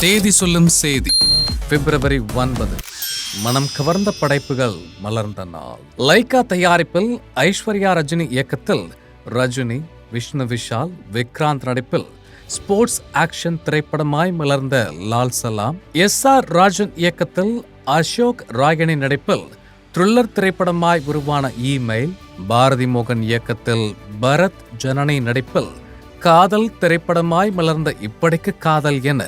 தேதி சொல்லும் செய்தி பிப்ரவரி 9. மனம் கவர்ந்த படைப்புகள் மலர்ந்த நாள். லைகா தயாரிப்பில் ஐஸ்வர்யா ரஜினி இயக்கத்தில் ரஜினி, விஷ்ணு விஷால், விக்ராந்த் நடிப்பில் ஸ்போர்ட்ஸ் ஆக்ஷன் திரைப்படமாய் மலர்ந்த லால் சலாம். SR ராஜன் இயக்கத்தில் அசோக் ராகினி நடிப்பில் த்ரில்லர் திரைப்படமாய் உருவான இமெயில். பாரதி மோகன் இயக்கத்தில் பரத் ஜனனி நடிப்பில் காதல் திரைப்படமாய் மலர்ந்த இப்படிக்கு காதல் என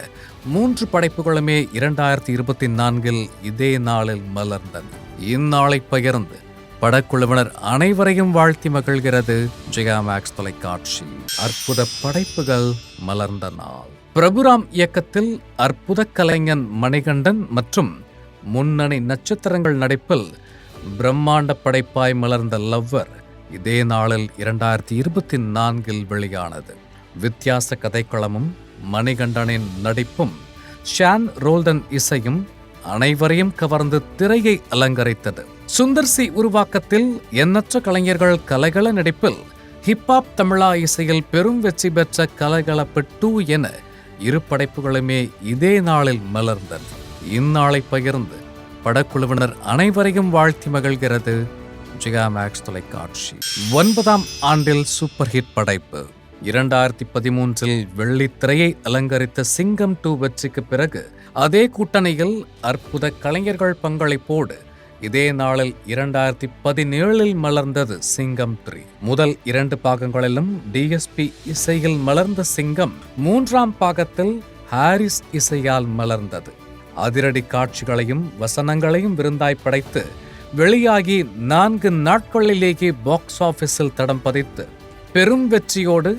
3 படைப்புகளுமே 2024 இதே நாளில் மலர்ந்தன. இந்நாளை பகிர்ந்து படக்குழுவினர் அனைவரையும் வாழ்த்தி மகிழ்கிறது ஜெயா மேக்ஸ் தொலைக்காட்சி. அற்புத படைப்புகள் மலர்ந்த நாள். பிரபுராம் இயக்கத்தில் அற்புத கலைஞன் மணிகண்டன் மற்றும் முன்னணி நட்சத்திரங்கள் நடிப்பில் பிரம்மாண்ட படைப்பாய் மலர்ந்த லவ்வர் இதே நாளில் 2024 வெளியானது. வித்தியாச கதைக்களமும் மணிகண்டனின் நடிப்பும் ஷான் ரோல்டன் இசையும் அனைவரையும் கவர்ந்து திரையை அலங்கரித்தது. சுந்தர் சி உருவாக்கத்தில் எண்ணற்ற கலைஞர்கள் கலகல நடிப்பில் ஹிப்ஹாப் தமிழா இசையில் பெரும் வெற்றி பெற்ற கலகலப்பு 2 என 2 படைப்புகளுமே இதே நாளில் மலர்ந்தன. இந்நாளை பகிர்ந்து படக்குழுவினர் அனைவரையும் வாழ்த்தி மகிழ்கிறது ஜெயா மேக்ஸ் தொலைக்காட்சி. 9ஆம் ஆண்டில் சூப்பர் ஹிட் படைப்பு. 2013 வெள்ளித்திரையை அலங்கரித்த சிங்கம் 2 வெற்றிக்கு பிறகு அதே கூட்டணியில் அற்புத கலைஞர்கள் பங்களிப்போடு இதே நாளில் 2017 மலர்ந்தது சிங்கம் 3. முதல் 2 பாகங்களிலும் DSP இசையில் மலர்ந்த சிங்கம் 3ஆம் பாகத்தில் ஹாரிஸ் இசையால் மலர்ந்தது. அதிரடி காட்சிகளையும் வசனங்களையும் விருந்தாய் படைத்து வெளியாகி 4 நாட்களிலேயே பாக்ஸ் ஆபீஸில் தடம் பதித்து பெரும் வெற்றியோடு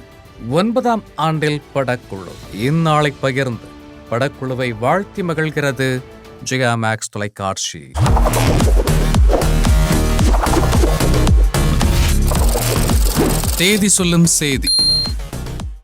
9ஆம் ஆண்டில் படக்குழு. இந்நாளை பகிர்ந்து படக்குழுவை வாழ்த்தி மகிழ்கிறது ஜெயா மேக்ஸ் தொலைக்காட்சி. தேதி சொல்லும் செய்தி